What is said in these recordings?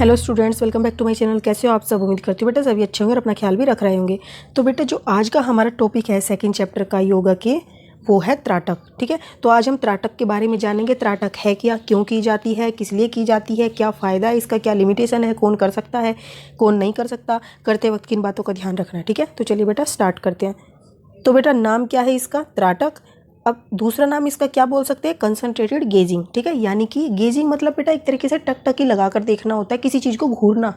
Hello students, welcome back to my channel. कैसे हो आप सब? उम्मीद करती हूँ बेटा सभी अच्छे होंगे और अपना ख्याल भी रख रहे होंगे। तो बेटा जो आज का हमारा टॉपिक है सेकंड चैप्टर का योगा के, वो है त्राटक। ठीक है, तो आज हम त्राटक के बारे में जानेंगे। त्राटक है क्या, क्यों की जाती है, किस लिए की जाती है, क्या फ़ायदा है इसका, क्या लिमिटेशन है, कौन कर सकता है, कौन नहीं कर सकता, करते वक्त किन बातों का ध्यान रखना है। ठीक है, तो चलिए बेटा स्टार्ट करते हैं। तो बेटा नाम क्या है इसका? त्राटक। अब दूसरा नाम इसका क्या बोल सकते हैं? Concentrated gazing. ठीक है, यानी कि गेजिंग मतलब बेटा एक तरीके से टकटकी लगा कर देखना होता है, किसी चीज़ को घूरना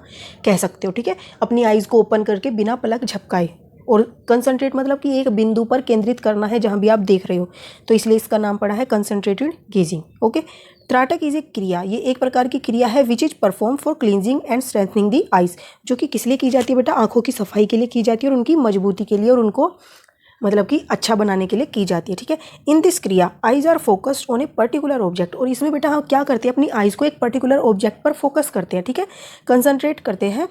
कह सकते हो। ठीक है, अपनी आइज़ को ओपन करके बिना पलक झपकाए। और कंसंट्रेट मतलब कि एक बिंदु पर केंद्रित करना है जहाँ भी आप देख रहे हो, तो इसलिए इसका नाम पड़ा है concentrated gazing. Okay, trataka is a kriya, ये एक प्रकार की क्रिया है which is perform for cleansing and strengthening the eyes, जो कि किस लिए की जाती है बेटा? आंखों की सफाई के लिए की जाती है और उनकी मजबूती के लिए और उनको मतलब कि अच्छा बनाने के लिए की जाती है। ठीक है, इन दिस क्रिया eyes are focused on a particular object, और इसमें बेटा हम क्या करते हैं? अपनी आइज को एक पर्टिकुलर ऑब्जेक्ट पर फोकस करते हैं। ठीक है, कंसंट्रेट करते हैं,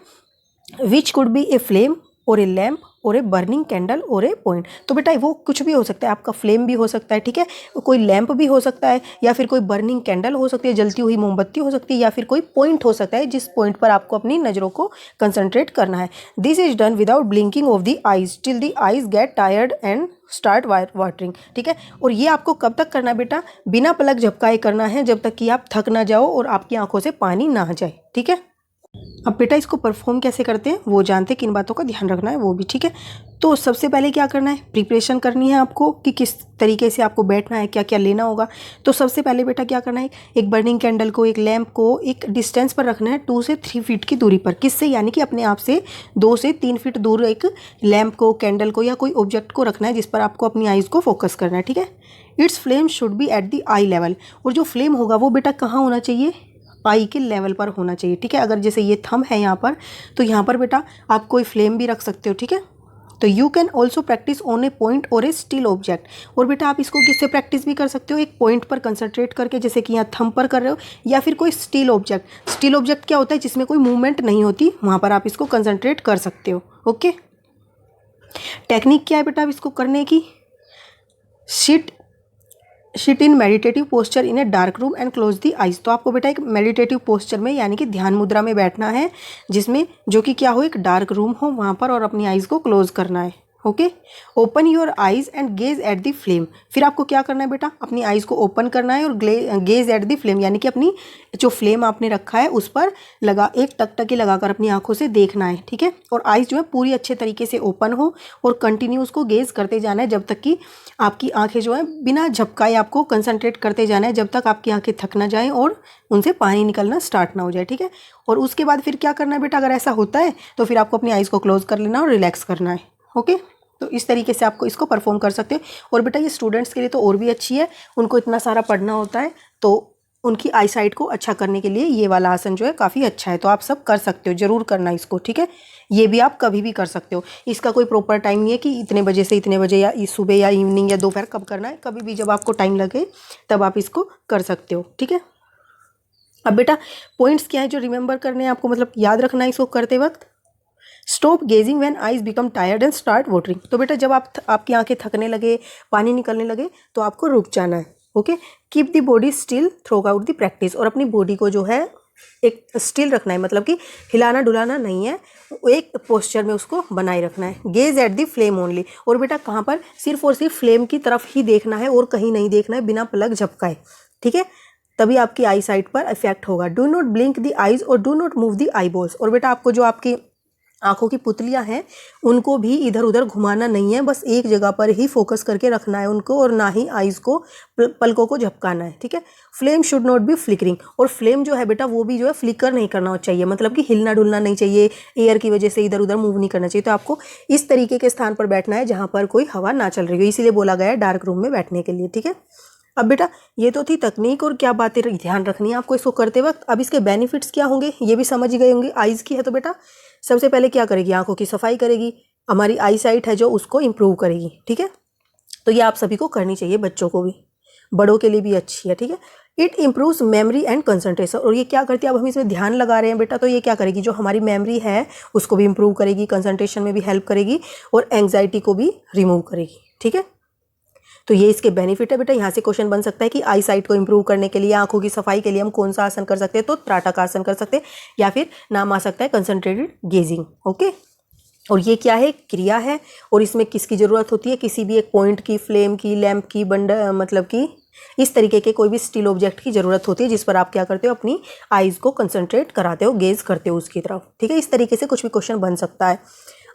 which could be a flame और ए लैम्प और ए बर्निंग कैंडल और ए पॉइंट। तो बेटा वो कुछ भी हो सकता है, आपका फ्लेम भी हो सकता है, ठीक है, कोई लैंप भी हो सकता है, या फिर कोई बर्निंग कैंडल हो सकती है, जलती हुई मोमबत्ती हो सकती है, या फिर कोई पॉइंट हो सकता है जिस पॉइंट पर आपको अपनी नज़रों को कंसंट्रेट करना है। This is done without blinking of the eyes till the eyes get tired and start watering. ठीक है, और ये आपको कब तक करना है बेटा? बिना पलक झपकाए करना है, जब तक कि आप थक ना जाओ और आपकी आंखों से पानी ना जाए। ठीक है, अब बेटा इसको परफॉर्म कैसे करते हैं वो जानते हैं, किन बातों का ध्यान रखना है वो भी। ठीक है, तो सबसे पहले क्या करना है? प्रिपरेशन करनी है आपको कि किस तरीके से आपको बैठना है, क्या क्या लेना होगा। तो सबसे पहले बेटा क्या करना है? एक बर्निंग कैंडल को, एक लैंप को एक डिस्टेंस पर रखना है 2 से 3 फीट की दूरी पर। किससे? यानी कि अपने आप से 2 से 3 फीट दूर एक लैंप को, कैंडल को या कोई ऑब्जेक्ट को रखना है जिस पर आपको अपनी आइज़ को फोकस करना है। ठीक है, it's flame should be at the I level, और जो फ्लेम होगा वो बेटा कहाँ होना चाहिए? आई के लेवल पर होना चाहिए। ठीक है, अगर जैसे ये थंब है यहाँ पर, तो यहाँ पर बेटा आप कोई फ्लेम भी रख सकते हो। ठीक है, तो you can also practice on A point और ए स्टिल ऑब्जेक्ट, और बेटा आप इसको किससे प्रैक्टिस भी कर सकते हो? एक पॉइंट पर कंसंट्रेट करके, जैसे कि यहाँ थंब पर कर रहे हो, या फिर कोई स्टिल ऑब्जेक्ट। स्टिल ऑब्जेक्ट क्या होता है? जिसमें कोई मूवमेंट नहीं होती, वहाँ पर आप इसको कंसंट्रेट कर सकते हो। ओके, टेक्निक क्या है बेटा अब इसको करने की? Shit in meditative posture in a dark room and close the eyes. तो आपको बेटा एक मेडिटेटिव पोस्चर में यानी कि ध्यान मुद्रा में बैठना है, जिसमें जो कि क्या हो, एक डार्क रूम हो वहाँ पर, और अपनी आइज़ को क्लोज करना है। Okay, open your eyes and gauge at the flame. फिर आपको क्या करना है बेटा? अपनी आइज को ओपन करना है और गेज एट द फ्लेम, यानी कि अपनी जो फ्लेम आपने रखा है उस पर एक टकटकी लगाकर अपनी आंखों से देखना है। ठीक है, और आइज जो है पूरी अच्छे तरीके से ओपन हो, और कंटिन्यू उसको गेज करते जाना है जब तक कि आपकी आंखें जो है बिना झपकाए आपको कंसंट्रेट करते जाना है, जब तक आपकी आंखें थक ना जाएं और उनसे पानी निकलना स्टार्ट ना हो जाए। ठीक है, और उसके बाद फिर क्या करना है बेटा? अगर ऐसा होता है तो फिर आपको अपनी आइज़ को क्लोज कर लेना और रिलैक्स करना है। ओके, तो इस तरीके से आपको इसको परफॉर्म कर सकते हो। और बेटा ये स्टूडेंट्स के लिए तो और भी अच्छी है, उनको इतना सारा पढ़ना होता है, तो उनकी आई साइट को अच्छा करने के लिए ये वाला आसन जो है काफ़ी अच्छा है। तो आप सब कर सकते हो, ज़रूर करना इसको। ठीक है, ये भी आप कभी भी कर सकते हो, इसका कोई प्रॉपर टाइम नहीं है कि इतने बजे से इतने बजे, या सुबह या इवनिंग या दोपहर कब करना है। कभी भी जब आपको टाइम लगे तब आप इसको कर सकते हो। ठीक है, अब बेटा पॉइंट्स क्या है जो रिमेंबर करने हैं आपको, मतलब याद रखना है इसको करते वक्त? Stop gazing when eyes become tired and start watering. तो बेटा जब आपकी आंखें थकने लगे, पानी निकलने लगे, तो आपको रुक जाना है। Okay, keep the body still through out the practice, और अपनी बॉडी को जो है एक स्टिल रखना है, मतलब कि हिलाना डुलाना नहीं है, एक पोस्चर में उसको बनाए रखना है। Gauge at the flame only, और बेटा कहाँ पर? सिर्फ और सिर्फ फ्लेम की तरफ ही देखना है और कहीं नहीं देखना है, बिना पलक झपकाए। ठीक है, तभी आपकी आई साइट पर इफेक्ट होगा। Do not blink the eyes और do not move the eye balls, और बेटा आपको जो आपकी आंखों की पुतलियां हैं उनको भी इधर उधर घुमाना नहीं है, बस एक जगह पर ही फोकस करके रखना है उनको, और ना ही आइज़ को, पलकों को झपकाना है। ठीक है, flame should not be flickering, और फ्लेम जो है बेटा वो भी जो है फ्लिकर नहीं करना चाहिए, मतलब कि हिलना डुलना नहीं चाहिए, एयर की वजह से इधर उधर मूव नहीं करना चाहिए। तो आपको इस तरीके के स्थान पर बैठना है जहाँ पर कोई हवा ना चल रही हो, इसीलिए बोला गया है डार्क रूम में बैठने के लिए। ठीक है, अब बेटा ये तो थी तकनीक और क्या बातें ध्यान रखनी है आपको इसको करते वक्त। अब इसके बेनिफिट्स क्या होंगे ये भी समझ गए होंगे। आइज़ की है तो बेटा सबसे पहले क्या करेगी? आंखों की सफाई करेगी, हमारी आई साइट है जो उसको इम्प्रूव करेगी। ठीक है, तो ये आप सभी को करनी चाहिए, बच्चों को भी, बड़ों के लिए भी अच्छी है। ठीक है, it improves memory and concentration, और ये क्या करती है? अब हम इसमें ध्यान लगा रहे हैं बेटा, तो ये क्या करेगी? जो हमारी मेमोरी है उसको भी इम्प्रूव करेगी, कंसंट्रेशन में भी हेल्प करेगी, और एंग्जाइटी को भी रिमूव करेगी। ठीक है, तो ये इसके बेनिफिट है बेटा। यहाँ से क्वेश्चन बन सकता है कि आई साइट को इंप्रूव करने के लिए, आंखों की सफाई के लिए हम कौन सा आसन कर सकते हैं, तो त्राटक आसन कर सकते हैं, या फिर नाम आ सकता है कंसंट्रेटेड गेजिंग। ओके, और ये क्या है, क्रिया है, और इसमें किसकी ज़रूरत होती है, किसी भी एक पॉइंट की, फ्लेम की, लैंप की, मतलब कि इस तरीके के कोई भी स्टिल ऑब्जेक्ट की ज़रूरत होती है जिस पर आप क्या करते हो, अपनी आइज़ को कंसंट्रेट कराते हो, गेज करते हो उसकी तरफ। ठीक है, इस तरीके से कुछ भी क्वेश्चन बन सकता है।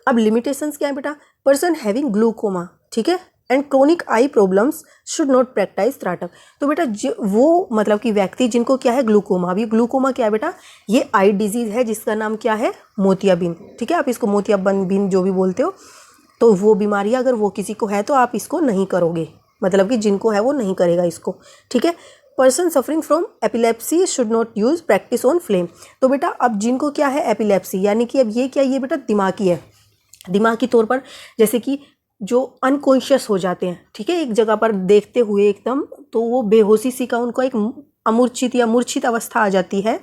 अब लिमिटेशंस क्या है बेटा, पर्सन हैविंग ग्लूकोमा, ठीक है, and chronic eye problems should not practise trataka. तो बेटा वो मतलब कि व्यक्ति जिनको क्या है, ग्लूकोमा। अभी ग्लूकोमा क्या है बेटा, ये आई डिजीज़ है जिसका नाम क्या है, मोतियाबिंद। ठीक है, आप इसको मोतियाबिंद जो भी बोलते हो, तो वो बीमारी अगर वो किसी को है तो आप इसको नहीं करोगे, मतलब कि जिनको है वो नहीं करेगा इसको। ठीक है, person suffering from epilepsy should not use practice on flame. तो बेटा अब जिनको क्या है एपिलेप्सी, यानी कि अब ये क्या, ये बेटा दिमागी है, दिमागी तौर पर, जैसे कि जो अनकॉन्शियस हो जाते हैं, ठीक है, एक जगह पर देखते हुए एकदम, तो वो बेहोशी सी का उनको एक अमूर्छित या मूर्छित अवस्था आ जाती है,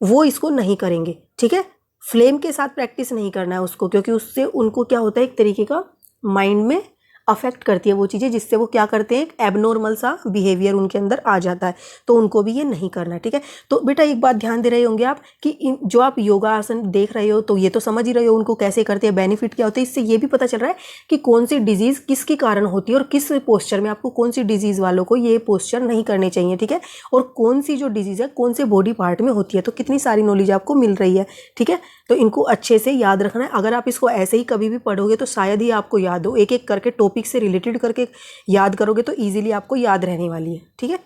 वो इसको नहीं करेंगे। ठीक है, फ्लेम के साथ प्रैक्टिस नहीं करना है उसको, क्योंकि उससे उनको क्या होता है, एक तरीके का माइंड में अफेक्ट करती है वो चीज़ें, जिससे वो क्या करते हैं, एक एबनॉर्मल सा बिहेवियर उनके अंदर आ जाता है, तो उनको भी ये नहीं करना है। ठीक है, तो बेटा एक बात ध्यान दे रहे होंगे आप कि जो आप योगा आसन देख रहे हो तो ये तो समझ ही रहे हो उनको कैसे करते हैं, बेनिफिट क्या होते हैं, इससे ये भी पता चल रहा है कि कौन सी डिजीज़ किसके कारण होती है और किस पोस्चर में आपको, कौन सी डिजीज़ वालों को ये पोस्चर नहीं करने चाहिए। ठीक है, और कौन सी जो डिजीज़ है कौन से बॉडी पार्ट में होती है, तो कितनी सारी नॉलेज आपको मिल रही है। ठीक है, तो इनको अच्छे से याद रखना है। अगर आप इसको ऐसे ही कभी भी पढ़ोगे तो शायद ही आपको याद हो, एक एक करके टॉपिक से रिलेटेड करके याद करोगे तो इजीली आपको याद रहने वाली है। ठीक है,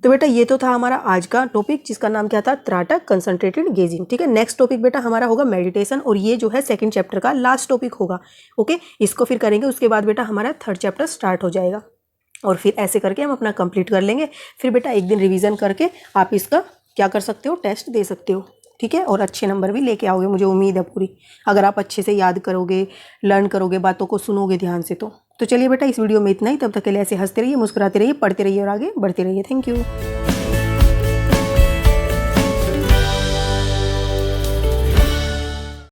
तो बेटा ये तो था हमारा आज का टॉपिक, जिसका नाम क्या था, त्राटक कंसंट्रेटेड गेजिंग। ठीक है, नेक्स्ट टॉपिक बेटा हमारा होगा मेडिटेशन, और ये जो है सेकंड चैप्टर का लास्ट टॉपिक होगा। ओके, इसको फिर करेंगे, उसके बाद बेटा हमारा थर्ड चैप्टर स्टार्ट हो जाएगा, और फिर ऐसे करके हम अपना कंप्लीट कर लेंगे। फिर बेटा एक दिन रिवीजन करके आप इसका क्या कर सकते हो, टेस्ट दे सकते हो। ठीक है, और अच्छे नंबर भी लेके आओगे, मुझे उम्मीद है पूरी, अगर आप अच्छे से याद करोगे, लर्न करोगे, बातों को सुनोगे ध्यान से। तो चलिए बेटा इस वीडियो में इतना ही, तब तक के लिए ऐसे हंसते रहिए, मुस्कुराते रहिए, पढ़ते रहिए और आगे बढ़ते रहिए। Thank you.